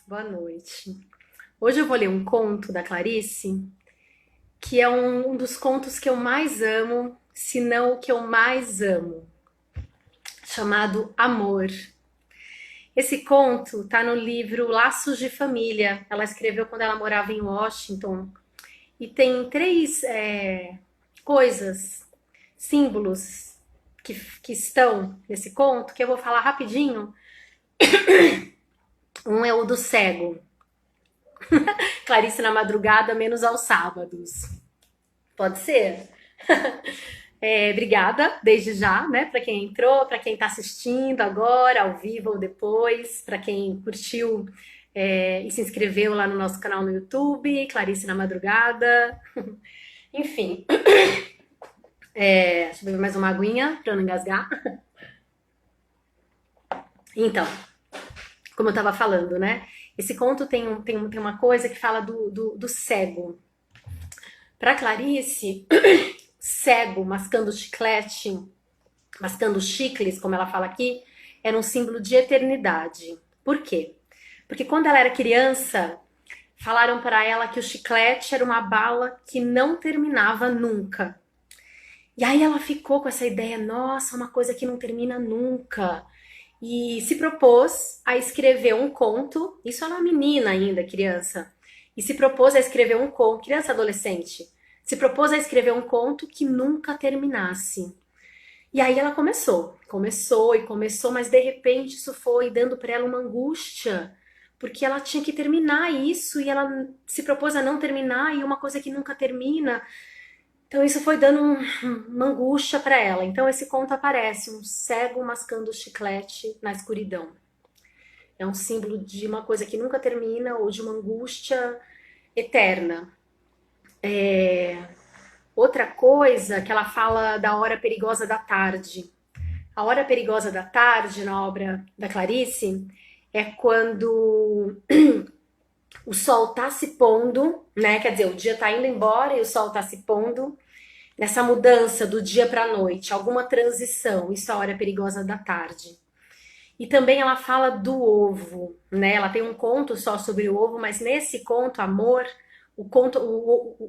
Boa noite. Hoje eu vou ler um conto da Clarice, que é um dos contos que eu mais amo, se não o que eu mais amo, chamado Amor. Esse conto tá no livro Laços de Família. Ela escreveu quando ela morava em Washington e tem três coisas, símbolos que estão nesse conto que eu vou falar rapidinho. Um é o do cego. Clarice na madrugada, menos aos sábados. Pode ser? Obrigada, desde já, né, para quem entrou, para quem está assistindo agora, ao vivo ou depois, para quem curtiu e se inscreveu lá no nosso canal no YouTube, Clarice na Madrugada. Enfim, deixa eu beber mais uma aguinha para não engasgar. Então, como eu estava falando, né, esse conto tem uma coisa que fala do cego. Para Clarice, cego, mascando chiclete, mascando chicles, como ela fala aqui, era um símbolo de eternidade. Por quê? Porque quando ela era criança, falaram para ela que o chiclete era uma bala que não terminava nunca. E aí ela ficou com essa ideia, nossa, uma coisa que não termina nunca. E se propôs a escrever um conto, isso era uma menina ainda, criança, e se propôs a escrever um conto, criança adolescente, se propôs a escrever um conto que nunca terminasse. E aí ela começou, mas de repente isso foi dando para ela uma angústia, porque ela tinha que terminar isso e ela se propôs a não terminar e uma coisa que nunca termina. Então isso foi dando uma angústia para ela. Então esse conto aparece, um cego mascando chiclete na escuridão. É um símbolo de uma coisa que nunca termina ou de uma angústia eterna. Outra coisa que ela fala da hora perigosa da tarde. A hora perigosa da tarde, na obra da Clarice, é quando o sol tá se pondo, né? Quer dizer, o dia tá indo embora e o sol tá se pondo. Nessa mudança do dia para a noite, alguma transição, isso é a hora perigosa da tarde. E também ela fala do ovo, né? Ela tem um conto só sobre o ovo, mas nesse conto, Amor, o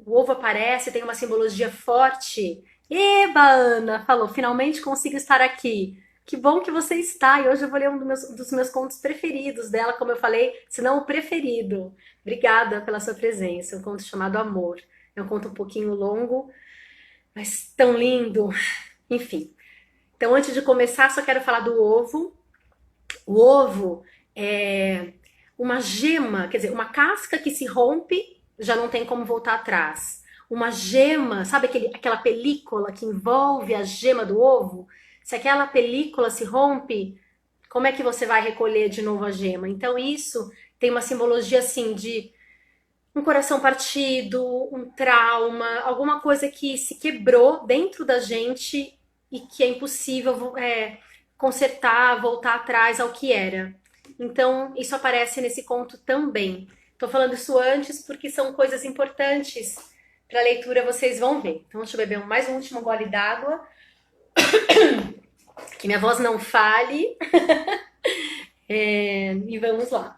ovo aparece, tem uma simbologia forte. Eba, Ana, falou, finalmente consigo estar aqui. Que bom que você está, e hoje eu vou ler dos meus contos preferidos dela, como eu falei, se não o preferido. Obrigada pela sua presença, um conto chamado Amor. É um conto um pouquinho longo, mas tão lindo. Enfim. Então, antes de começar, só quero falar do ovo. O ovo é uma gema, quer dizer, uma casca que se rompe, já não tem como voltar atrás. Uma gema, sabe aquela película que envolve a gema do ovo? Se aquela película se rompe, como é que você vai recolher de novo a gema? Então, isso tem uma simbologia assim de um coração partido, um trauma, alguma coisa que se quebrou dentro da gente e que é impossível consertar, voltar atrás ao que era. Então, isso aparece nesse conto também. Estou falando isso antes porque são coisas importantes para a leitura, vocês vão ver. Então, deixa eu beber mais um último gole d'água, que minha voz não fale. E vamos lá.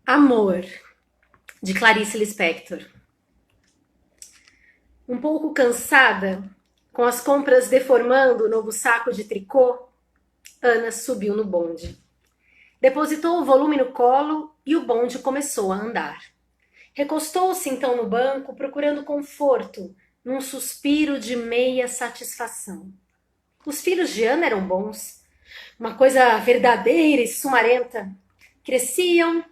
Amor, de Clarice Lispector. Um pouco cansada, com as compras deformando o novo saco de tricô, Ana subiu no bonde. Depositou o volume no colo e o bonde começou a andar. Recostou-se então no banco, procurando conforto, num suspiro de meia satisfação. Os filhos de Ana eram bons, uma coisa verdadeira e sumarenta. Cresciam,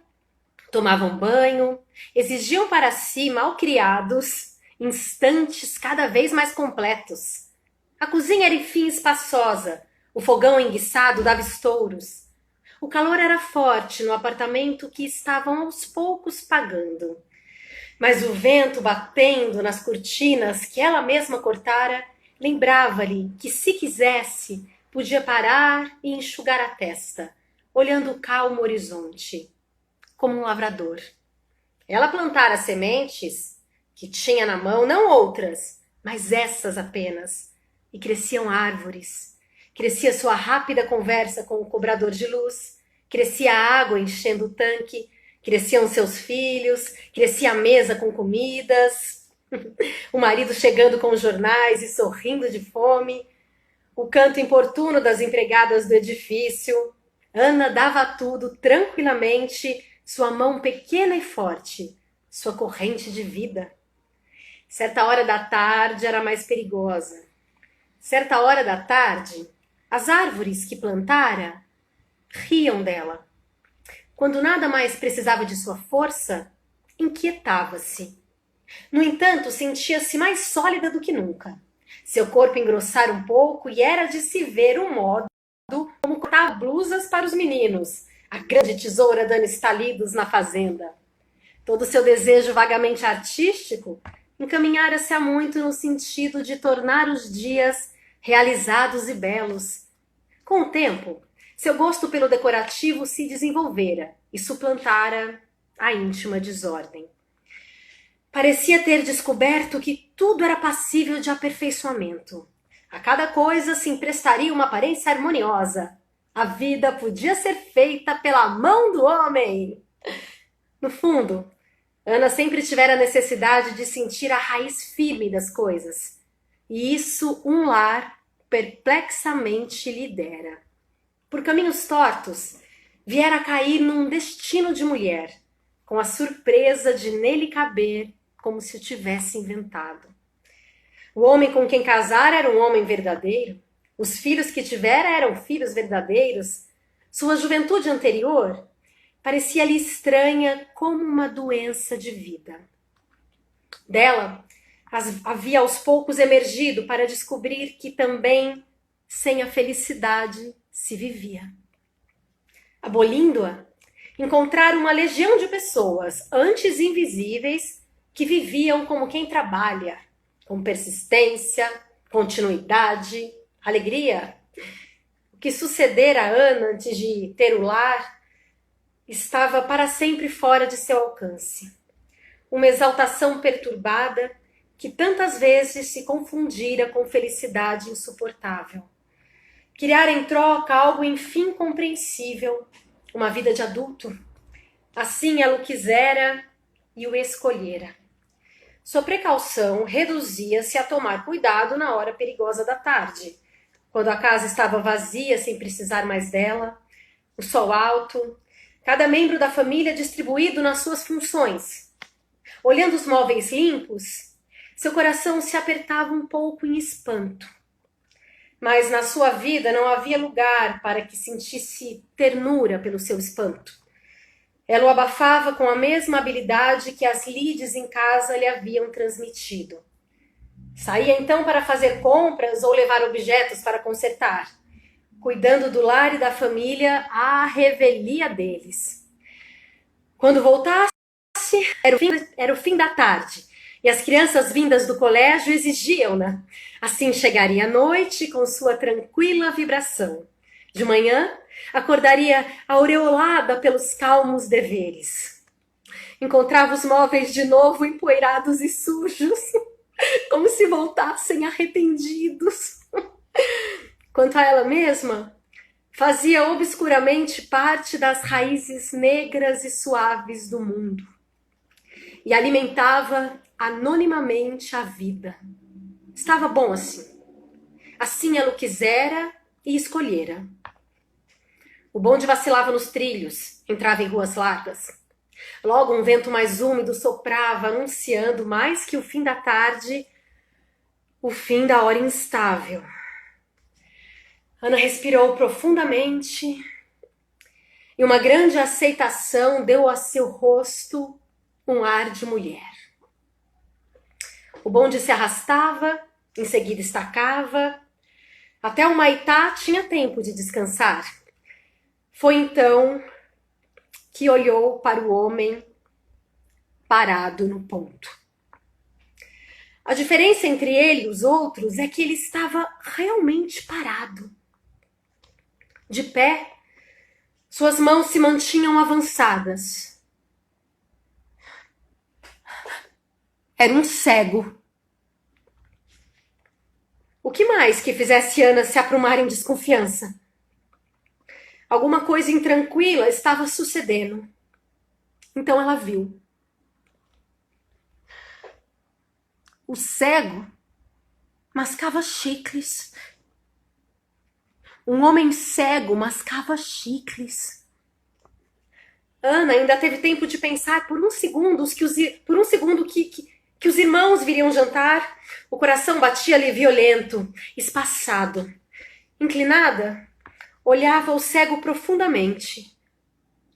tomavam banho, exigiam para si, malcriados, instantes cada vez mais completos. A cozinha era enfim espaçosa, o fogão enguiçado dava estouros. O calor era forte no apartamento que estavam aos poucos pagando. Mas o vento batendo nas cortinas que ela mesma cortara, lembrava-lhe que, se quisesse, podia parar e enxugar a testa, olhando o calmo horizonte, como um lavrador. Ela plantara sementes que tinha na mão, não outras, mas essas apenas, e cresciam árvores. Crescia sua rápida conversa com o cobrador de luz, crescia a água enchendo o tanque, cresciam seus filhos, crescia a mesa com comidas, o marido chegando com os jornais e sorrindo de fome, o canto importuno das empregadas do edifício. Ana dava tudo tranquilamente, sua mão pequena e forte, sua corrente de vida. Certa hora da tarde era mais perigosa. Certa hora da tarde, as árvores que plantara riam dela. Quando nada mais precisava de sua força, inquietava-se. No entanto, sentia-se mais sólida do que nunca. Seu corpo engrossara um pouco e era de se ver um modo como cortar blusas para os meninos, a grande tesoura dando estalidos na fazenda. Todo seu desejo vagamente artístico encaminhara-se há muito no sentido de tornar os dias realizados e belos. Com o tempo, seu gosto pelo decorativo se desenvolvera e suplantara a íntima desordem. Parecia ter descoberto que tudo era passível de aperfeiçoamento. A cada coisa se emprestaria uma aparência harmoniosa. A vida podia ser feita pela mão do homem. No fundo, Ana sempre tivera a necessidade de sentir a raiz firme das coisas. E isso um lar perplexamente lhe dera. Por caminhos tortos, viera a cair num destino de mulher, com a surpresa de nele caber como se o tivesse inventado. O homem com quem casara era um homem verdadeiro, os filhos que tivera eram filhos verdadeiros, sua juventude anterior parecia-lhe estranha como uma doença de vida. Dela havia aos poucos emergido para descobrir que também sem a felicidade se vivia. Abolindo-a, encontraram uma legião de pessoas, antes invisíveis, que viviam como quem trabalha, com persistência, continuidade, alegria. O que sucedera a Ana antes de ter o lar estava para sempre fora de seu alcance. Uma exaltação perturbada que tantas vezes se confundira com felicidade insuportável. Criar em troca algo enfim compreensível, uma vida de adulto. Assim ela o quisera e o escolhera. Sua precaução reduzia-se a tomar cuidado na hora perigosa da tarde, quando a casa estava vazia sem precisar mais dela, o sol alto, cada membro da família distribuído nas suas funções. Olhando os móveis limpos, seu coração se apertava um pouco em espanto. Mas na sua vida não havia lugar para que sentisse ternura pelo seu espanto. Ela o abafava com a mesma habilidade que as lides em casa lhe haviam transmitido. Saía então para fazer compras ou levar objetos para consertar, cuidando do lar e da família à revelia deles. Quando voltasse, era o fim da tarde, e as crianças vindas do colégio exigiam-na. Assim chegaria a noite com sua tranquila vibração. De manhã, acordaria aureolada pelos calmos deveres. Encontrava os móveis de novo empoeirados e sujos, como se voltassem arrependidos. Quanto a ela mesma, fazia obscuramente parte das raízes negras e suaves do mundo e alimentava anonimamente a vida. Estava bom assim. Assim ela o quisera e escolhera. O bonde vacilava nos trilhos, entrava em ruas largas. Logo um vento mais úmido soprava, anunciando mais que o fim da tarde, o fim da hora instável. Ana respirou profundamente e uma grande aceitação deu a seu rosto um ar de mulher. O bonde se arrastava, em seguida estacava. Até o Maitá tinha tempo de descansar. Foi então que olhou para o homem parado no ponto. A diferença entre ele e os outros é que ele estava realmente parado. De pé, suas mãos se mantinham avançadas. Era um cego. O que mais que fizesse Ana se aprumar em desconfiança? Alguma coisa intranquila estava sucedendo. Então ela viu. O cego mascava chicles. Um homem cego mascava chicles. Ana ainda teve tempo de pensar por um segundo que os irmãos viriam jantar. O coração batia-lhe violento, espaçado. Inclinada, olhava o cego profundamente,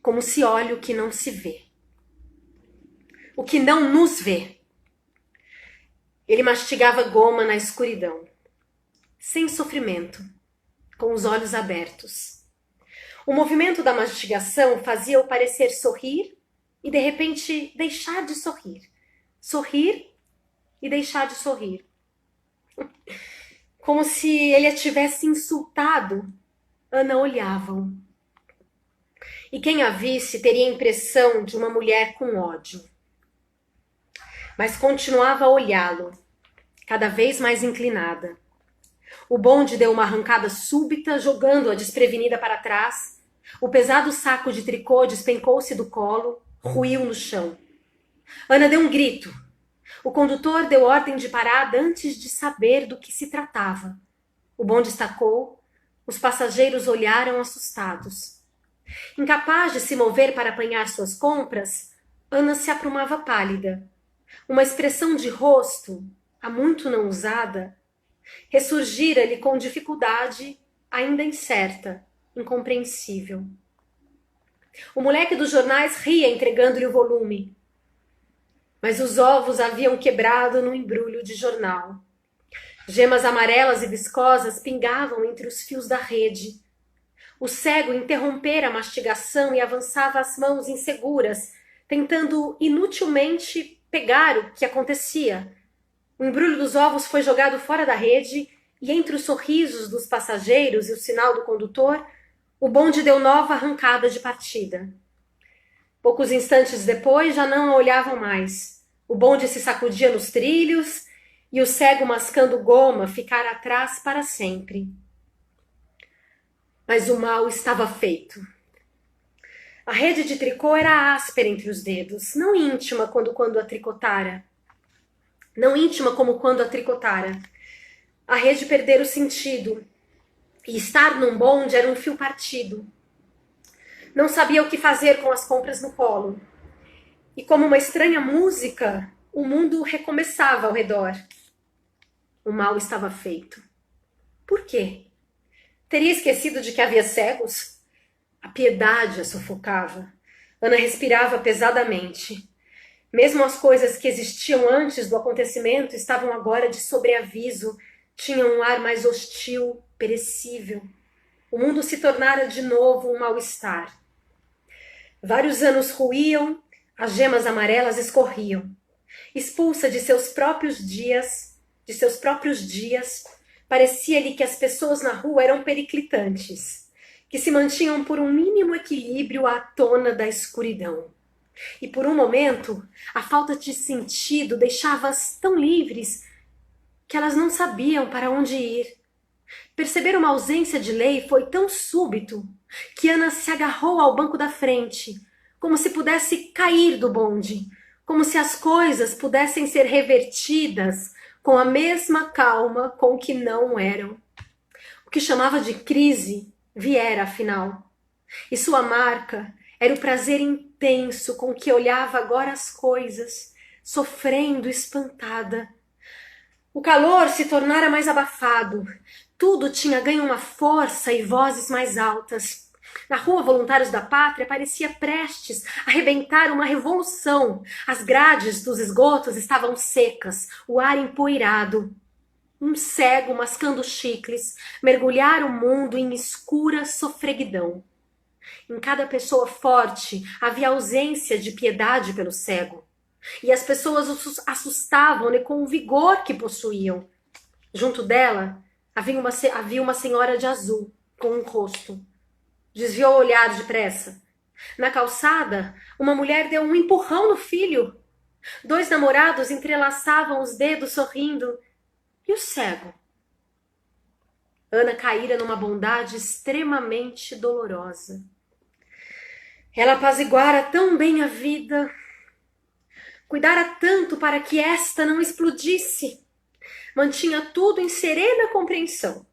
como se olha o que não se vê. O que não nos vê. Ele mastigava goma na escuridão, sem sofrimento, com os olhos abertos. O movimento da mastigação fazia-o parecer sorrir e, de repente, deixar de sorrir. Sorrir e deixar de sorrir. Como se ele a tivesse insultado, Ana olhava-o. E quem a visse teria a impressão de uma mulher com ódio. Mas continuava a olhá-lo, cada vez mais inclinada. O bonde deu uma arrancada súbita, jogando-a desprevenida para trás. O pesado saco de tricô despencou-se do colo, ruiu no chão. Ana deu um grito. O condutor deu ordem de parada antes de saber do que se tratava. O bonde estacou, os passageiros olharam assustados. Incapaz de se mover para apanhar suas compras, Ana se aprumava pálida. Uma expressão de rosto, há muito não usada, ressurgira-lhe com dificuldade, ainda incerta, incompreensível. O moleque dos jornais ria entregando-lhe o volume. Mas os ovos haviam quebrado no embrulho de jornal. Gemas amarelas e viscosas pingavam entre os fios da rede. O cego interrompera a mastigação e avançava as mãos inseguras, tentando inutilmente pegar o que acontecia. O embrulho dos ovos foi jogado fora da rede e, entre os sorrisos dos passageiros e o sinal do condutor, o bonde deu nova arrancada de partida. Poucos instantes depois já não a olhavam mais. O bonde se sacudia nos trilhos e o cego mascando goma ficara atrás para sempre. Mas o mal estava feito. A rede de tricô era áspera entre os dedos, não íntima quando a tricotara. Não íntima como quando a tricotara. A rede perdera o sentido, e estar num bonde era um fio partido. Não sabia o que fazer com as compras no colo. E como uma estranha música, o mundo recomeçava ao redor. O mal estava feito. Por quê? Teria esquecido de que havia cegos? A piedade a sufocava. Ana respirava pesadamente. Mesmo as coisas que existiam antes do acontecimento estavam agora de sobreaviso, tinham um ar mais hostil, perecível. O mundo se tornara de novo um mal-estar. Vários anos ruíam, as gemas amarelas escorriam. Expulsa de seus próprios dias, parecia-lhe que as pessoas na rua eram periclitantes, que se mantinham por um mínimo equilíbrio à tona da escuridão. E por um momento, a falta de sentido deixava-as tão livres que elas não sabiam para onde ir. Perceber uma ausência de lei foi tão súbito que Ana se agarrou ao banco da frente, como se pudesse cair do bonde, como se as coisas pudessem ser revertidas com a mesma calma com que não eram. O que chamava de crise viera, afinal. E sua marca era o prazer intenso com que olhava agora as coisas, sofrendo espantada. O calor se tornara mais abafado. Tudo tinha ganho uma força e vozes mais altas. Na rua Voluntários da Pátria parecia prestes a arrebentar uma revolução. As grades dos esgotos estavam secas, o ar empoeirado. Um cego mascando chicles mergulhara o mundo em escura sofreguidão. Em cada pessoa forte havia ausência de piedade pelo cego. E as pessoas assustavam-lhe com o vigor que possuíam. Junto dela havia uma senhora de azul, com um rosto. Desviou o olhar depressa. Na calçada, uma mulher deu um empurrão no filho. 2 namorados entrelaçavam os dedos sorrindo. E o cego? Ana caíra numa bondade extremamente dolorosa. Ela apaziguara tão bem a vida, cuidara tanto para que esta não explodisse, mantinha tudo em serena compreensão.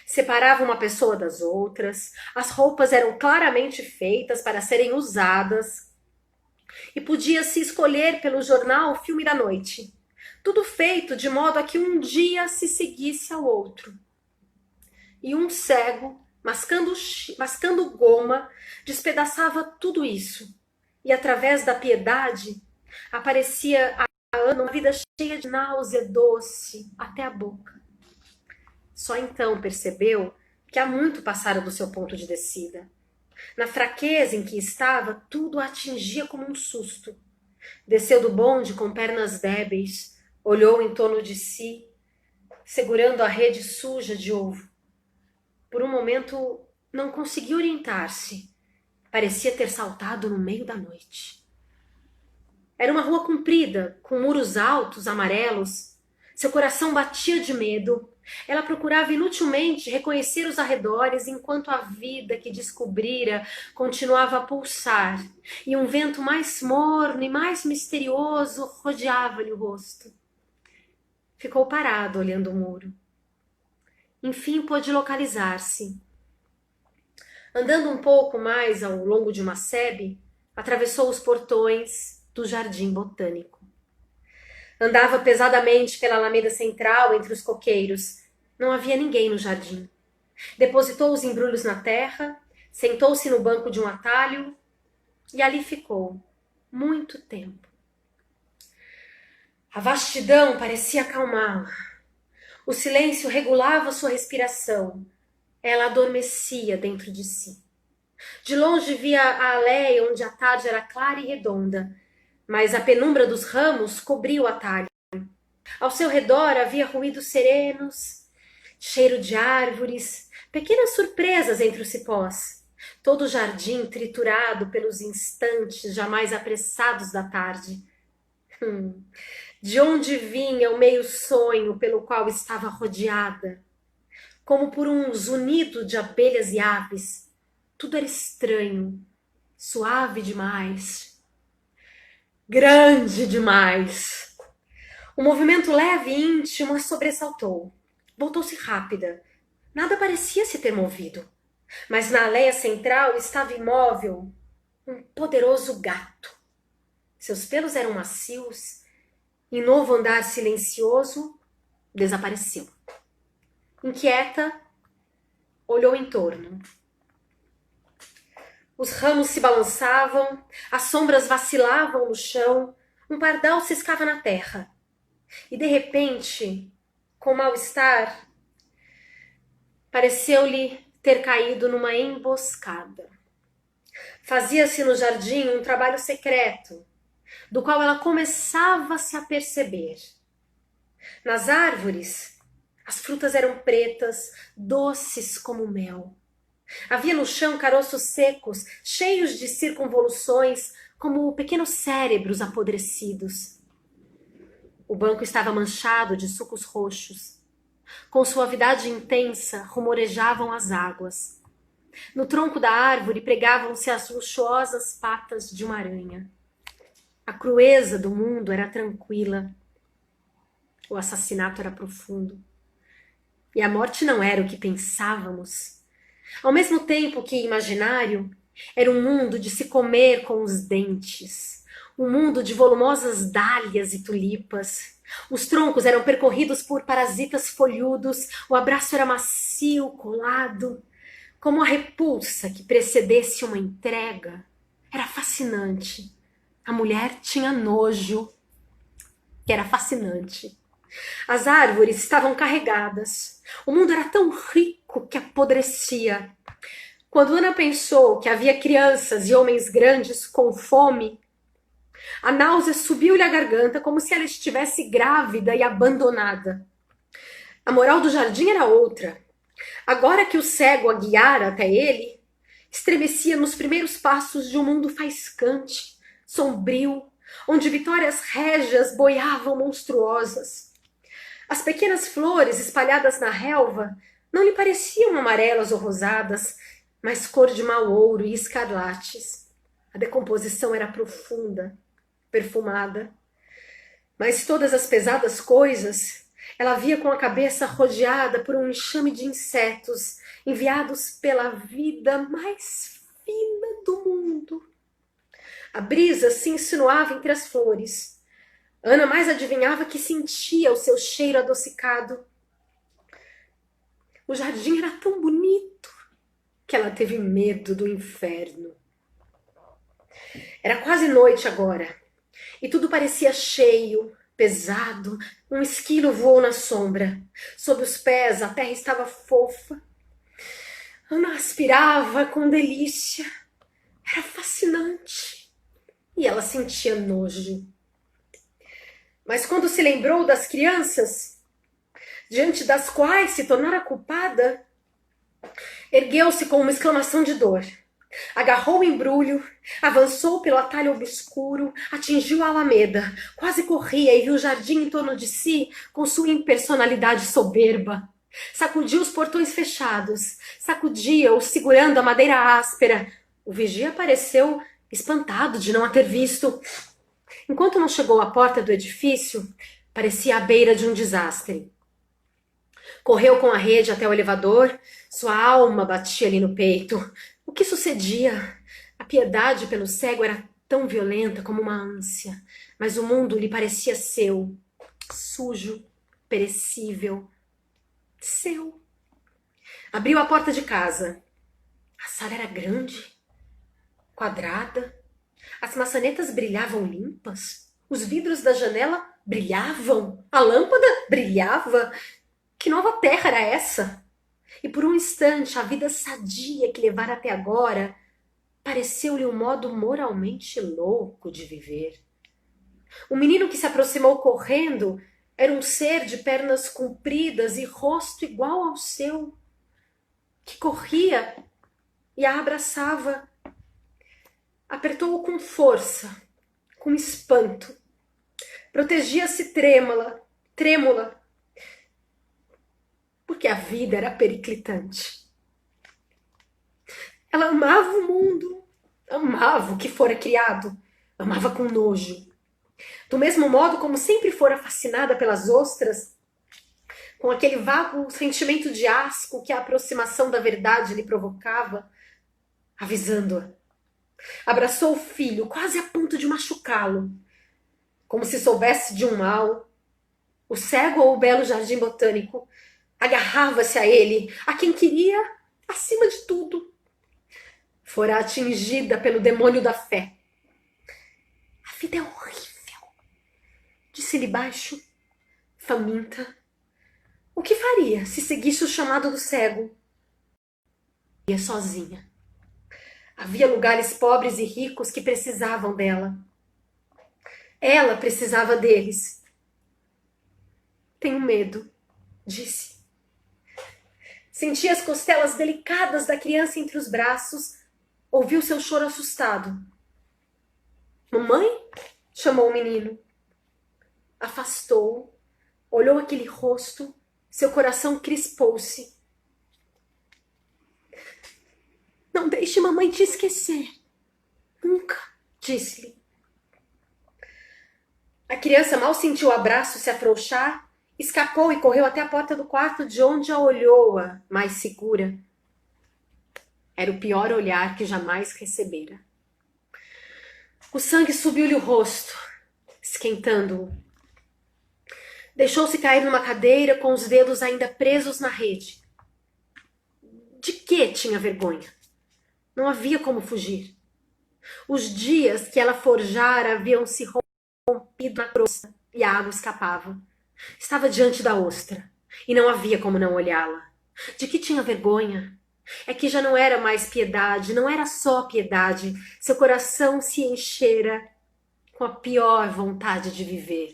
Separava uma pessoa das outras, as roupas eram claramente feitas para serem usadas e podia-se escolher pelo jornal o filme da noite. Tudo feito de modo a que um dia se seguisse ao outro. E um cego, mascando goma, despedaçava tudo isso. E através da piedade aparecia a Ana uma vida cheia de náusea doce até a boca. Só então percebeu que há muito passara do seu ponto de descida. Na fraqueza em que estava, tudo a atingia como um susto. Desceu do bonde com pernas débeis, olhou em torno de si, segurando a rede suja de ovo. Por um momento, não conseguiu orientar-se. Parecia ter saltado no meio da noite. Era uma rua comprida, com muros altos, amarelos. Seu coração batia de medo. Ela procurava inutilmente reconhecer os arredores enquanto a vida que descobrira continuava a pulsar e um vento mais morno e mais misterioso rodeava-lhe o rosto. Ficou parado olhando o muro. Enfim pôde localizar-se. Andando um pouco mais ao longo de uma sebe, atravessou os portões do jardim botânico. Andava pesadamente pela alameda central entre os coqueiros. Não havia ninguém no jardim. Depositou os embrulhos na terra, sentou-se no banco de um atalho e ali ficou muito tempo. A vastidão parecia acalmá-la. O silêncio regulava sua respiração. Ela adormecia dentro de si. De longe via a aléia onde a tarde era clara e redonda, mas a penumbra dos ramos cobria o atalho. Ao seu redor havia ruídos serenos, cheiro de árvores, pequenas surpresas entre os cipós. Todo o jardim triturado pelos instantes jamais apressados da tarde. De onde vinha o meio sonho pelo qual estava rodeada? Como por um zunido de abelhas e aves. Tudo era estranho, suave demais, grande demais. Um movimento leve e íntimo a sobressaltou. Voltou-se rápida. Nada parecia se ter movido. Mas na aléia central estava imóvel um poderoso gato. Seus pelos eram macios. Em novo andar silencioso, desapareceu. Inquieta, olhou em torno. Os ramos se balançavam, as sombras vacilavam no chão, um pardal ciscava na terra. E de repente, com mal-estar, pareceu-lhe ter caído numa emboscada. Fazia-se no jardim um trabalho secreto, do qual ela começava a se aperceber. Nas árvores, as frutas eram pretas, doces como mel. Havia no chão caroços secos, cheios de circunvoluções, como pequenos cérebros apodrecidos. O banco estava manchado de sucos roxos. Com suavidade intensa, rumorejavam as águas. No tronco da árvore pregavam-se as luxuosas patas de uma aranha. A crueza do mundo era tranquila. O assassinato era profundo. E a morte não era o que pensávamos. Ao mesmo tempo que imaginário, era um mundo de se comer com os dentes. Um mundo de volumosas dálias e tulipas. Os troncos eram percorridos por parasitas folhudos. O abraço era macio, colado. Como a repulsa que precedesse uma entrega. Era fascinante. A mulher tinha nojo. Que era fascinante. As árvores estavam carregadas. O mundo era tão rico que apodrecia. Quando Ana pensou que havia crianças e homens grandes com fome, a náusea subiu-lhe à garganta como se ela estivesse grávida e abandonada. A moral do jardim era outra. Agora que o cego a guiara até ele, estremecia nos primeiros passos de um mundo faiscante, sombrio, onde vitórias régias boiavam monstruosas. As pequenas flores espalhadas na relva Não lhe pareciam amarelas ou rosadas, mas cor de mau ouro e escarlates. A decomposição era profunda, perfumada. Mas todas as pesadas coisas ela via com a cabeça rodeada por um enxame de insetos enviados pela vida mais fina do mundo. A brisa se insinuava entre as flores. Ana mais adivinhava que sentia o seu cheiro adocicado. O jardim era tão bonito que ela teve medo do inferno. Era quase noite agora, e tudo parecia cheio, pesado. Um esquilo voou na sombra. Sob os pés, a terra estava fofa. Ana aspirava com delícia. Era fascinante. E ela sentia nojo. Mas quando se lembrou das crianças, diante das quais se tornara culpada, ergueu-se com uma exclamação de dor. Agarrou o embrulho, avançou pelo atalho obscuro, atingiu a alameda, quase corria e viu o jardim em torno de si com sua impersonalidade soberba. Sacudiu os portões fechados, sacudia-os segurando a madeira áspera. O vigia pareceu espantado de não a ter visto. Enquanto não chegou à porta do edifício, parecia à beira de um desastre. Correu com a rede até o elevador, sua alma batia-lhe no peito. O que sucedia? A piedade pelo cego era tão violenta como uma ânsia, mas o mundo lhe parecia seu, sujo, perecível, seu. Abriu a porta de casa. A sala era grande, quadrada. As maçanetas brilhavam limpas. Os vidros da janela brilhavam. A lâmpada brilhava. Que nova terra era essa? E por um instante a vida sadia que levara até agora pareceu-lhe um modo moralmente louco de viver. O menino que se aproximou correndo era um ser de pernas compridas e rosto igual ao seu, que corria e a abraçava. Apertou-o com força, com espanto. Protegia-se trêmula, porque a vida era periclitante. Ela amava o mundo, amava o que fora criado, amava com nojo. Do mesmo modo como sempre fora fascinada pelas ostras, com aquele vago sentimento de asco que a aproximação da verdade lhe provocava, avisando-a. Abraçou o filho, quase a ponto de machucá-lo, como se soubesse de um mal. O cego ou o belo jardim botânico agarrava-se a ele, a quem queria acima de tudo. Fora atingida pelo demônio da fé. A vida é horrível, disse-lhe baixo, faminta. O que faria se seguisse o chamado do cego? Ia sozinha. Havia lugares pobres e ricos que precisavam dela. Ela precisava deles. Tenho medo, disse. Sentia as costelas delicadas da criança entre os braços. Ouviu seu choro assustado. Mamãe? Chamou o menino. Afastou-o, olhou aquele rosto, seu coração crispou-se. Não deixe mamãe te esquecer. Nunca, disse-lhe. A criança mal sentiu o abraço se afrouxar, escapou e correu até a porta do quarto, de onde a olhou-a, mais segura. Era o pior olhar que jamais recebera. O sangue subiu-lhe o rosto, esquentando-o. Deixou-se cair numa cadeira com os dedos ainda presos na rede. De que tinha vergonha? Não havia como fugir. Os dias que ela forjara haviam se rompido na crosta e a água escapava. Estava diante da ostra e não havia como não olhá-la. De que tinha vergonha? É que já não era mais piedade, não era só piedade. Seu coração se enchera com a pior vontade de viver.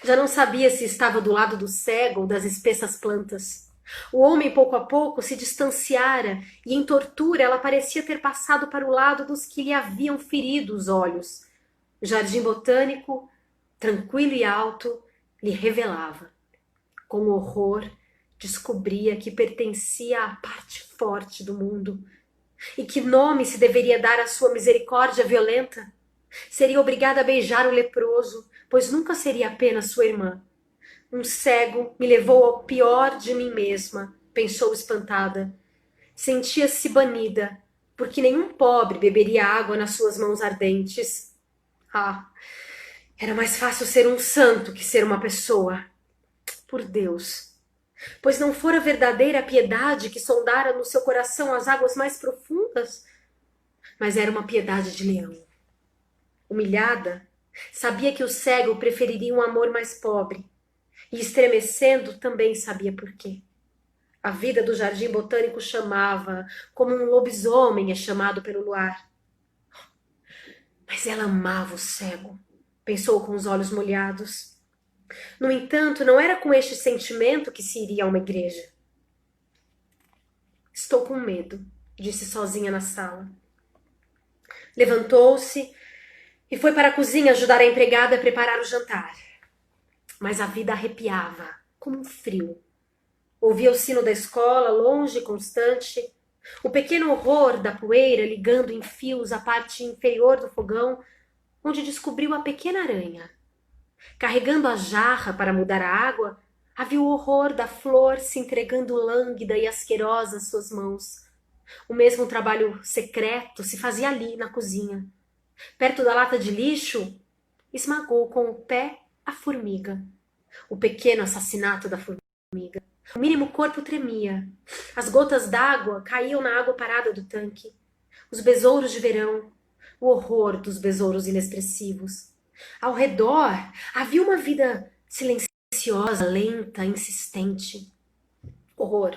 Já não sabia se estava do lado do cego ou das espessas plantas. O homem, pouco a pouco, se distanciara e, em tortura, ela parecia ter passado para o lado dos que lhe haviam ferido os olhos. O jardim botânico, tranquilo e alto, lhe revelava, com horror, descobria que pertencia à parte forte do mundo. E que nome se deveria dar à sua misericórdia violenta? Seria obrigada a beijar o leproso, pois nunca seria apenas sua irmã. Um cego me levou ao pior de mim mesma, pensou espantada. Sentia-se banida, porque nenhum pobre beberia água nas suas mãos ardentes. Ah, era mais fácil ser um santo que ser uma pessoa. Por Deus! Pois não fora verdadeira a piedade que sondara no seu coração as águas mais profundas? Mas era uma piedade de leão. Humilhada, sabia que o cego preferiria um amor mais pobre. E estremecendo, também sabia por quê. A vida do jardim botânico chamava, como um lobisomem é chamado pelo luar. Mas ela amava o cego, pensou com os olhos molhados. No entanto, não era com este sentimento que se iria a uma igreja. Estou com medo, disse sozinha na sala. Levantou-se e foi para a cozinha ajudar a empregada a preparar o jantar. Mas a vida arrepiava, como um frio. Ouvia o sino da escola, longe e constante, o pequeno horror da poeira ligando em fios a parte inferior do fogão, onde descobriu a pequena aranha. Carregando a jarra para mudar a água, havia o horror da flor se entregando lânguida e asquerosa às suas mãos. O mesmo trabalho secreto se fazia ali, na cozinha. Perto da lata de lixo, esmagou com o pé a formiga. O pequeno assassinato da formiga. O mínimo corpo tremia. As gotas d'água caíam na água parada do tanque. Os besouros de verão. O horror dos besouros inexpressivos. Ao redor havia uma vida silenciosa, lenta, insistente. Horror.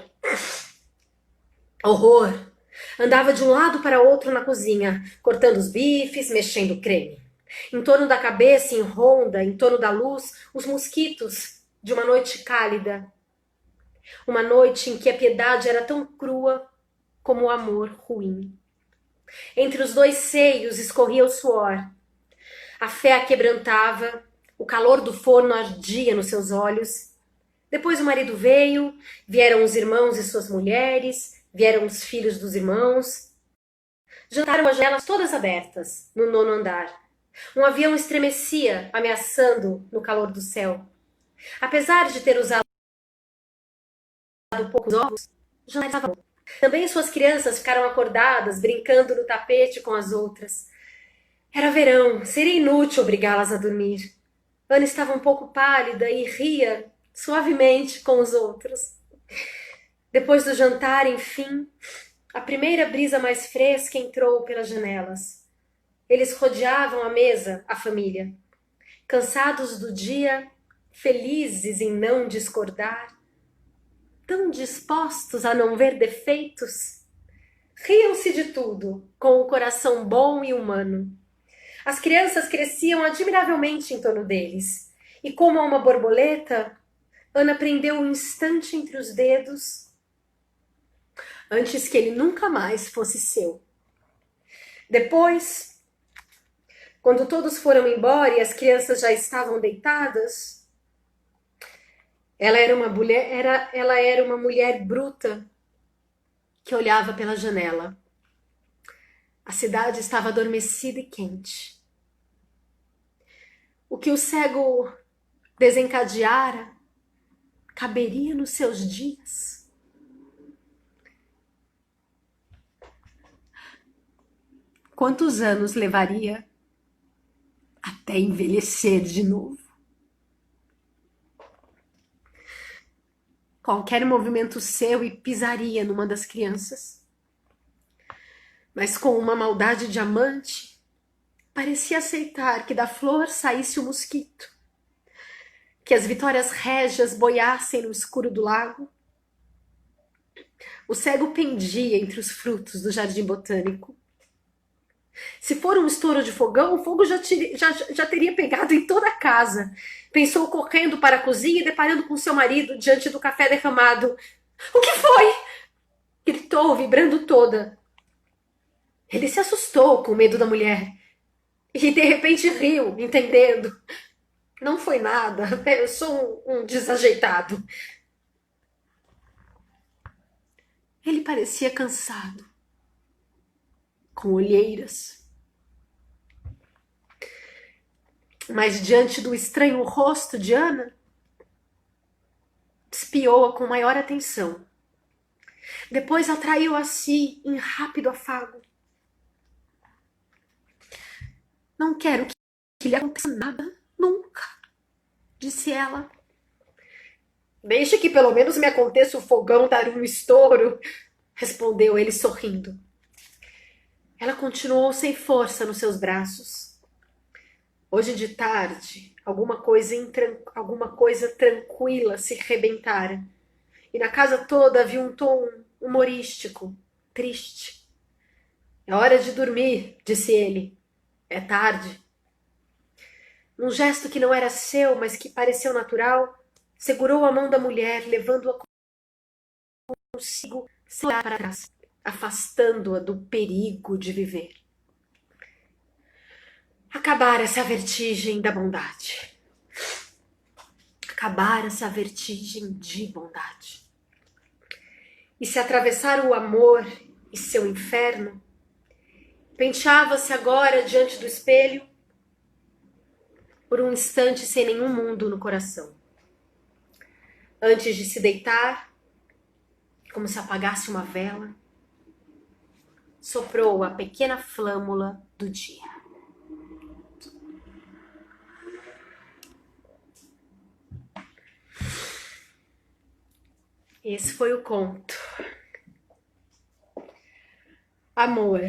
Horror. Andava de um lado para outro na cozinha, cortando os bifes, mexendo o creme. Em torno da cabeça, em ronda, em torno da luz, os mosquitos de uma noite cálida. Uma noite em que a piedade era tão crua como o amor ruim. Entre os dois seios escorria o suor. A fé a quebrantava, o calor do forno ardia nos seus olhos. Depois o marido veio, vieram os irmãos e suas mulheres, vieram os filhos dos irmãos. Jantaram as janelas todas abertas, no 9º andar. Um avião estremecia, ameaçando no calor do céu. Apesar de ter usado poucos ovos, o jantar estava bom. Também suas crianças ficaram acordadas, brincando no tapete com as outras. Era verão, seria inútil obrigá-las a dormir. Ana estava um pouco pálida e ria suavemente com os outros. Depois do jantar, enfim, a primeira brisa mais fresca entrou pelas janelas. Eles rodeavam a mesa, a família. Cansados do dia, felizes em não discordar, tão dispostos a não ver defeitos. Riam-se de tudo, com o coração bom e humano. As crianças cresciam admiravelmente em torno deles, e como a uma borboleta, Ana prendeu um instante entre os dedos, antes que ele nunca mais fosse seu. Depois, quando todos foram embora e as crianças já estavam deitadas, ela era uma mulher bruta que olhava pela janela. A cidade estava adormecida e quente. O que o cego desencadeara caberia nos seus dias. Quantos anos levaria até envelhecer de novo? Qualquer movimento seu e pisaria numa das crianças. Mas com uma maldade diamante, parecia aceitar que da flor saísse o mosquito, que as vitórias régias boiassem no escuro do lago. O cego pendia entre os frutos do jardim botânico. Se for um estouro de fogão, o fogo já teria pegado em toda a casa. Pensou correndo para a cozinha e deparando com seu marido diante do café derramado. O que foi? Gritou, vibrando toda. Ele se assustou com o medo da mulher. E de repente riu, entendendo. Não foi nada, eu sou um desajeitado. Ele parecia cansado, com olheiras. Mas diante do estranho rosto de Ana, espiou-a com maior atenção. Depois atraiu a si em rápido afago. Não quero que lhe aconteça nada, nunca, disse ela. Deixe que pelo menos me aconteça o fogão dar um estouro, respondeu ele sorrindo. Ela continuou sem força nos seus braços. Hoje de tarde, alguma coisa tranquila se rebentara, e na casa toda havia um tom humorístico, triste. É hora de dormir, disse ele. É tarde. Num gesto que não era seu, mas que pareceu natural, segurou a mão da mulher, levando-a consigo sem olhar para trás, afastando-a do perigo de viver. Acabara-se a vertigem da bondade. Acabara-se a vertigem de bondade. E se atravessar o amor e seu inferno, penteava-se agora diante do espelho, por um instante sem nenhum mundo no coração. Antes de se deitar, como se apagasse uma vela, soprou a pequena flâmula do dia. Esse foi o conto. Amor.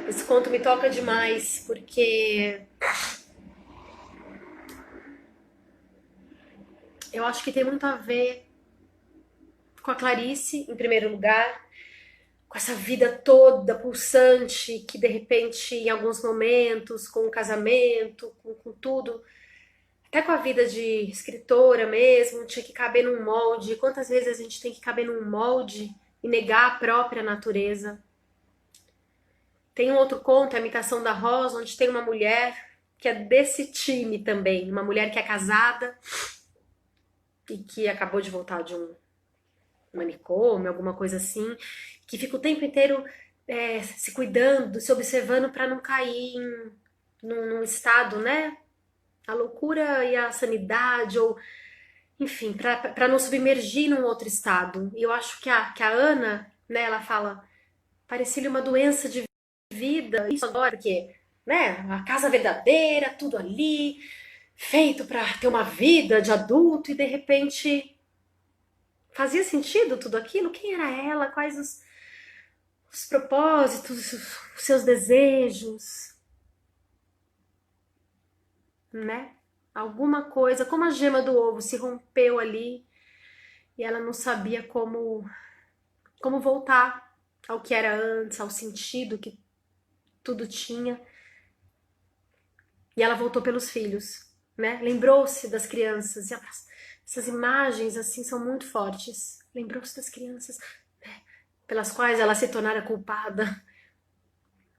Esse conto me toca demais, porque eu acho que tem muito a ver com a Clarice, em primeiro lugar, com essa vida toda pulsante, que de repente, em alguns momentos, com o casamento, com tudo, até com a vida de escritora mesmo, tinha que caber num molde. Quantas vezes a gente tem que caber num molde e negar a própria natureza? Tem um outro conto, A Imitação da Rosa, onde tem uma mulher que é desse time também, uma mulher que é casada e que acabou de voltar de um manicômio, alguma coisa assim, que fica o tempo inteiro se cuidando, se observando para não cair num estado, né? A loucura e a sanidade, ou enfim, para não submergir num outro estado. E eu acho que a Ana, né, ela fala, parecia-lhe uma doença de vida, isso agora, porque, né, a casa verdadeira, tudo ali, feito para ter uma vida de adulto, e de repente fazia sentido tudo aquilo? Quem era ela? Quais os propósitos, os seus desejos, né? Alguma coisa, como a gema do ovo se rompeu ali e ela não sabia como voltar ao que era antes, ao sentido que tudo tinha. E ela voltou pelos filhos, né? Lembrou-se das crianças. E essas imagens, assim, são muito fortes. Lembrou-se das crianças, né, pelas quais ela se tornara culpada.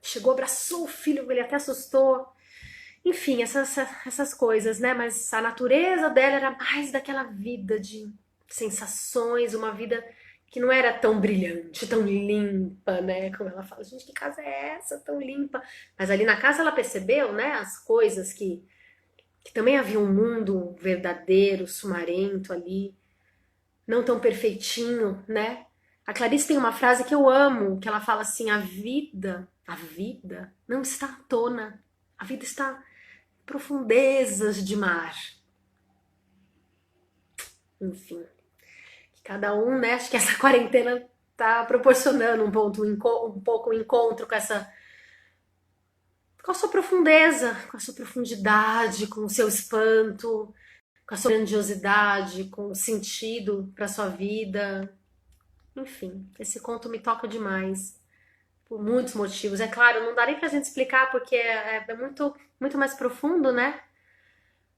Chegou, abraçou o filho, ele até assustou. Enfim, essas coisas, né? Mas a natureza dela era mais daquela vida de sensações, uma vida que não era tão brilhante, tão limpa, né? Como ela fala, gente, que casa é essa tão limpa? Mas ali na casa ela percebeu, né? As coisas que também havia um mundo verdadeiro, sumarento ali, não tão perfeitinho, né? A Clarice tem uma frase que eu amo, que ela fala assim, a vida não está à tona, a vida está em profundezas de mar. Enfim, que cada um, né, acho que essa quarentena tá proporcionando um pouco o encontro com a sua profundeza, com a sua profundidade, com o seu espanto, com a sua grandiosidade, com o sentido para sua vida. Enfim, esse conto me toca demais, por muitos motivos. É claro, não dá nem pra gente explicar, porque é muito, muito mais profundo, né?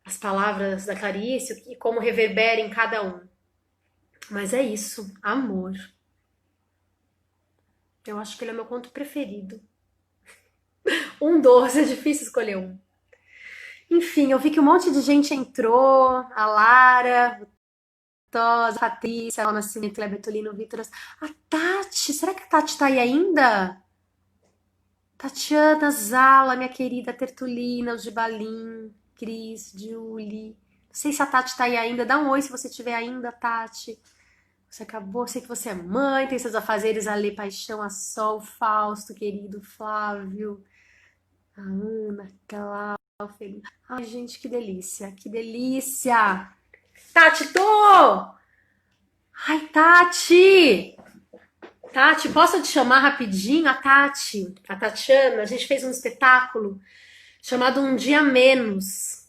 As palavras da Clarice e como reverbera em cada um. Mas é isso, amor. Eu acho que ele é meu conto preferido. Um doce, é difícil escolher um. Enfim, eu vi que um monte de gente entrou, a Lara, gostosa, Patrícia, o Nascimento, Kleber Tolino, Vitor. A Tati, será que a Tati tá aí ainda? Tatiana Zala, minha querida Tertulina, o Gibalim, Cris, Julie. Não sei se a Tati tá aí ainda. Dá um oi se você tiver ainda, Tati. Você acabou, sei que você é mãe, tem seus afazeres, a Lê, Paixão, a Sol, Fausto, querido Flávio, a Ana, Cláudia, Felipe. Ai, gente, que delícia, que delícia! Tati, tô! Ai, Tati! Tati, posso te chamar rapidinho? A Tati, a Tatiana, a gente fez um espetáculo chamado Um Dia Menos.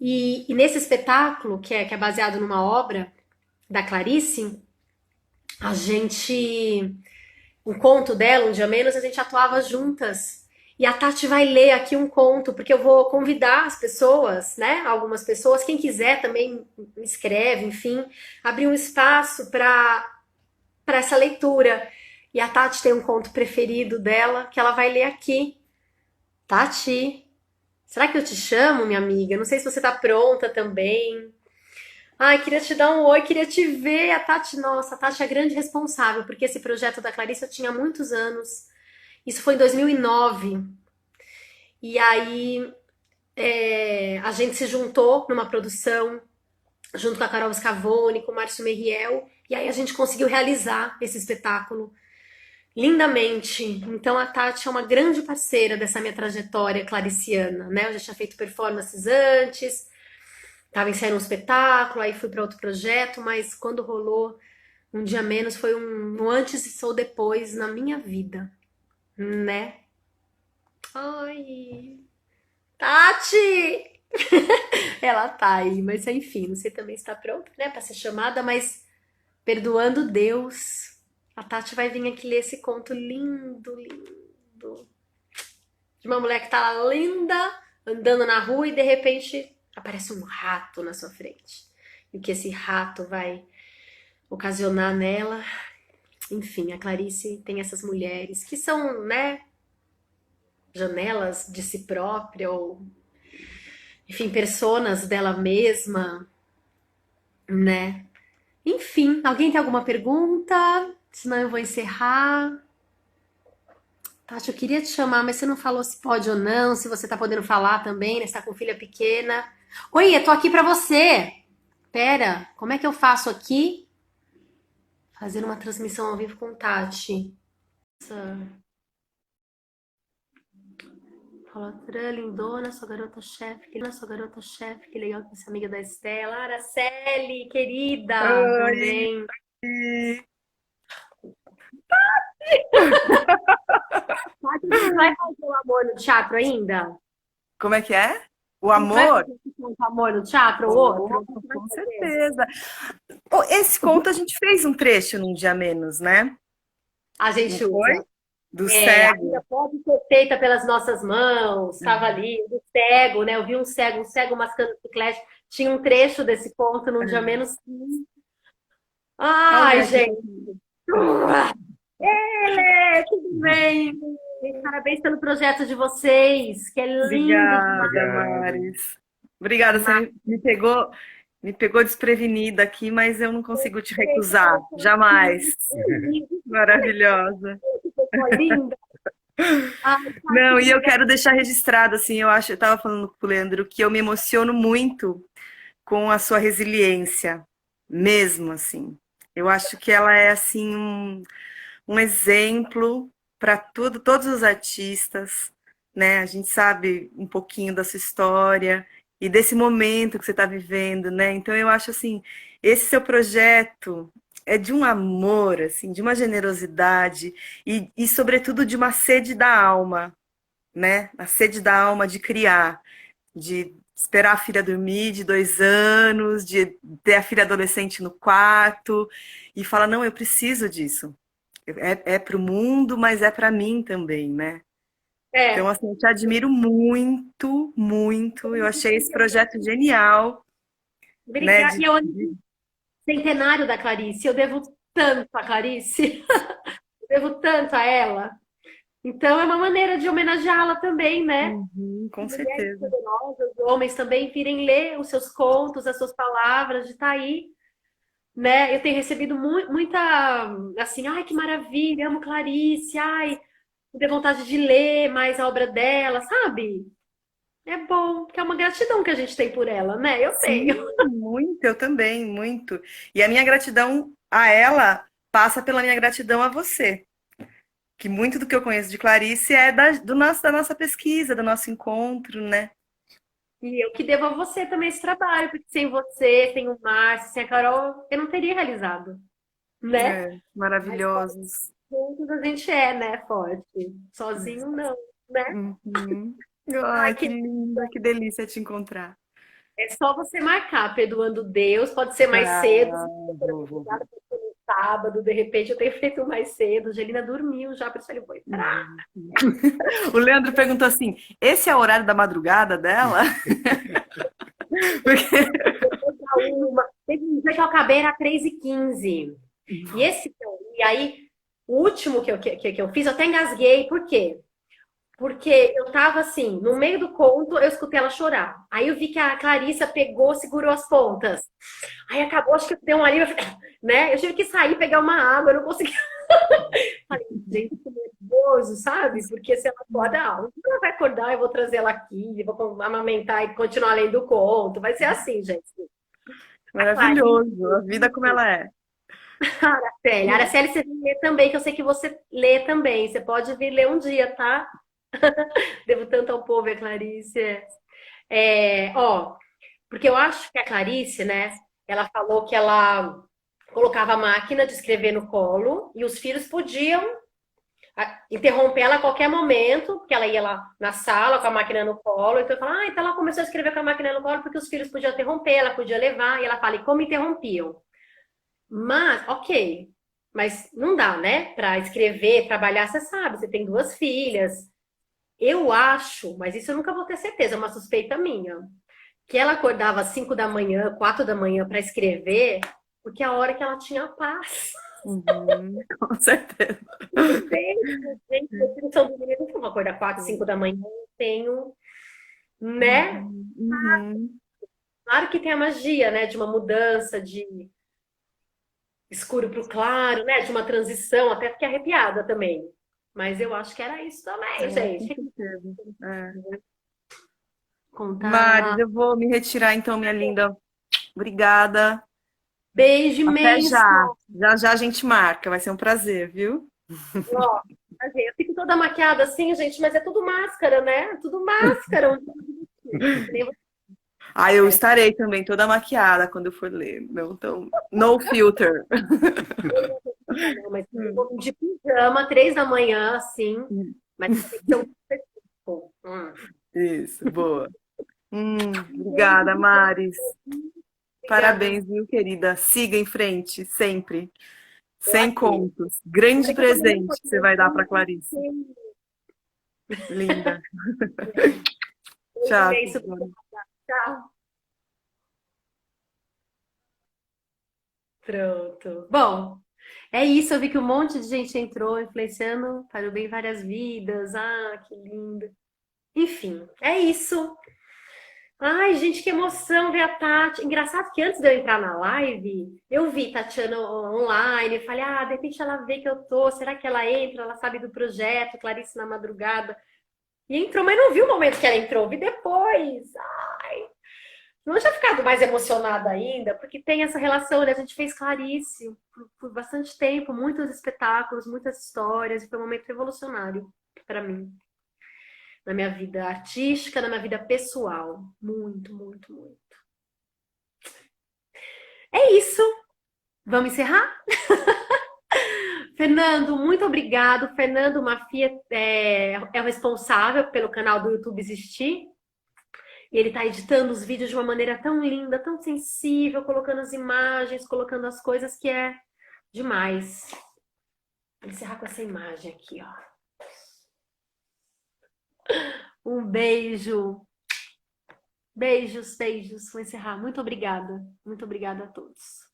E nesse espetáculo, que é baseado numa obra da Clarice, a gente, um conto dela, Um Dia Menos, a gente atuava juntas. E a Tati vai ler aqui um conto, porque eu vou convidar as pessoas, né? Algumas pessoas, quem quiser também me escreve, enfim, abrir um espaço para essa leitura. E a Tati tem um conto preferido dela que ela vai ler aqui. Tati, será que eu te chamo, minha amiga? Não sei se você tá pronta também. Ai, queria te dar um oi, queria te ver. A Tati, nossa, a Tati é a grande responsável, porque esse projeto da Clarice eu tinha muitos anos. Isso foi em 2009. E aí a gente se juntou numa produção, junto com a Carol Scavone, com o Márcio Merriel, e aí a gente conseguiu realizar esse espetáculo lindamente. Então a Tati é uma grande parceira dessa minha trajetória clariciana, né? Eu já tinha feito performances antes, estava ensaiando um espetáculo, aí fui para outro projeto, mas quando rolou Um Dia Menos foi um antes ou depois na minha vida, né? Ai, Tati! Ela tá aí, mas enfim, não sei também se tá pronta, né, pra ser chamada, mas perdoando Deus, a Tati vai vir aqui ler esse conto lindo, lindo, de uma mulher que tá lá linda, andando na rua e de repente aparece um rato na sua frente. E o que esse rato vai ocasionar nela? Enfim, a Clarice tem essas mulheres que são, né, janelas de si própria ou, enfim, personas dela mesma, né? Enfim, alguém tem alguma pergunta? Senão eu vou encerrar. Tati, eu queria te chamar, mas você não falou se pode ou não, se você tá podendo falar também, né? Você tá com filha pequena. Oi, eu tô aqui pra você. Pera, como é que eu faço aqui? Fazer uma transmissão ao vivo com Tati. Nossa. Falatrã, lindona, sua garota-chefe, que legal que você é amiga da Estela. Araceli, querida, Oi. também. Tati, você vai fazer o amor no teatro ainda? Como é que é? O A gente vai amor? fazer um amor no teatro ou outro? Oh, O que você vai com fazer? certeza. Oh, esse conto a gente fez um trecho num dia menos, né? A Não gente foi? usa. Do É, ainda cego. pode ser feita pelas nossas mãos, estava ali, do cego, né? Eu vi um cego mascando chiclete. Tinha um trecho desse conto num dia É. menos. Ai, Olha que gente. Ele, tudo bem? Parabéns pelo projeto de vocês, que é lindo obrigada, demais. Maris. Obrigada, você me pegou desprevenida aqui, mas eu não consigo te recusar. Jamais. Maravilhosa. Ficou linda. Ai, Tati, Não, e eu obrigada. quero deixar registrado, assim, eu estava falando com o Leandro que eu me emociono muito com a sua resiliência, mesmo assim. Eu acho que ela é assim um exemplo para todos os artistas, né? A gente sabe um pouquinho da sua história e desse momento que você está vivendo, né? Então eu acho assim, esse seu projeto é de um amor, assim, de uma generosidade e sobretudo de uma sede da alma, né? A sede da alma de criar, de esperar a filha dormir de 2 anos, de ter a filha adolescente no quarto e falar, não, eu preciso disso. É para o mundo, mas é para mim também, né? Então, É, assim, eu te admiro muito, muito. Eu achei esse projeto genial, né? obrigada. E é o centenário da Clarice. Eu devo tanto a Clarice, eu devo tanto a ela. Então é uma maneira de homenageá-la também, né? Uhum, com Mulheres certeza. poderosas, homens também virem ler os seus contos, as suas palavras, de estar aí né? Eu tenho recebido muita, assim, ai, que maravilha, amo Clarice, ai, me deu vontade de ler mais a obra dela, sabe? É bom, porque é uma gratidão que a gente tem por ela, né? Eu Sim, tenho. muito, eu também, muito. E a minha gratidão a ela passa pela minha gratidão a você. Que muito do que eu conheço de Clarice é da nossa pesquisa, do nosso encontro, né? E eu que devo a você também esse trabalho, porque sem você, sem o Márcio, sem a Carol, eu não teria realizado, né? É, Mas maravilhosos. juntos a gente é, né, forte. Sozinho não, né? Uhum. Ai, Ai, que que linda, que delícia te encontrar. é só você marcar, perdoando Deus, pode ser mais Ah, cedo, se for vou. madrugada, pode ser no sábado, de repente eu tenho feito mais cedo. A Angelina dormiu já, por isso ele vou entrar. Uhum. O Leandro perguntou assim: esse é o horário da madrugada dela? Porque... Teve um dia que eu acabei, era 3h15. E aí, o último que eu fiz, eu até engasguei, por quê? Porque eu tava assim, no meio do conto, eu escutei ela chorar. Aí eu vi que a Clarissa pegou, segurou as pontas. Aí acabou, acho que deu um alívio, né? Eu tive que sair, pegar uma água, eu não consegui. Falei, gente, que nervoso, sabe? Porque se ela acordar, um dia ela vai acordar, eu vou trazer ela aqui, vou amamentar e continuar lendo o conto. Vai ser assim, gente. A Clarice, Maravilhoso, a vida como ela é. Araceli. Araceli, você lê também, que eu sei que você lê também. Você pode vir ler um dia, tá? Devo tanto ao povo e a Clarice. Ó, porque eu acho que a Clarice, né? Ela falou que ela colocava a máquina de escrever no colo e os filhos podiam interromper ela a qualquer momento, porque ela ia lá na sala com a máquina no colo. Então eu falo, então ela começou a escrever com a máquina no colo porque os filhos podiam interromper, ela podia levar. E ela fala, e como interrompiam? Mas, ok, mas não dá, né? Para escrever, trabalhar, você sabe, você tem duas filhas. Eu acho, mas isso eu nunca vou ter certeza, é uma suspeita minha, que ela acordava às 5 da manhã, 4 da manhã para escrever, porque é a hora que ela tinha paz. Uhum, com certeza. Gente, meus filhos são dormindo, eu vou acordar 4, 5 da manhã, eu tenho, né? Uhum, uhum. Claro que tem a magia, né, de uma mudança de escuro para o claro, né, de uma transição, até fiquei arrepiada também. Mas eu acho que era isso também, É, com gente. certeza. É. Maris, Contar. eu vou me retirar então, minha linda. Obrigada. Beijo Até imenso. já. Já já a gente marca. Vai ser um prazer, viu? Ó, eu fico toda maquiada assim, gente, mas é tudo máscara, né? Tudo máscara. Que nem você, Ah, eu né? estarei também toda maquiada quando eu for ler. Não, então, no filter. Não, mas eu vou de pijama, 3 da manhã, assim. Mas tem que ser um específico. Isso, boa. Beijo, Obrigada, Maris. obrigada. Parabéns, viu, querida? Siga em frente, sempre. Tô Sem aqui. contos. Grande Mas eu também não presente que você vai dar para tô. Clarice. Linda. Beijo Tchau, imenso. Silvana. Tchau. Pronto. Bom, é isso. Eu vi que um monte de gente entrou influenciando para o bem várias vidas. Ah, que lindo. Enfim, é isso. Ai, gente, que emoção ver a Tati. Engraçado que antes de eu entrar na live, eu vi Tatiana online. Falei, de repente ela vê que eu tô. Será que ela entra? Ela sabe do projeto, Clarice na madrugada. E entrou, mas não vi o momento que ela entrou, vi depois. Ai, não tinha ficado mais emocionada ainda, porque tem essa relação, né? A gente fez Clarice por bastante tempo, muitos espetáculos, muitas histórias, e foi um momento revolucionário para mim, na minha vida artística, na minha vida pessoal. Muito, muito, muito. É isso. Vamos encerrar? Fernando, muito obrigado. Fernando Mafia é o responsável pelo canal do YouTube existir. E ele está editando os vídeos de uma maneira tão linda, tão sensível, colocando as imagens, colocando as coisas que é demais. Vou encerrar com essa imagem aqui, ó. Um beijo. Beijos, beijos. Vou encerrar. Muito obrigada. Muito obrigada a todos.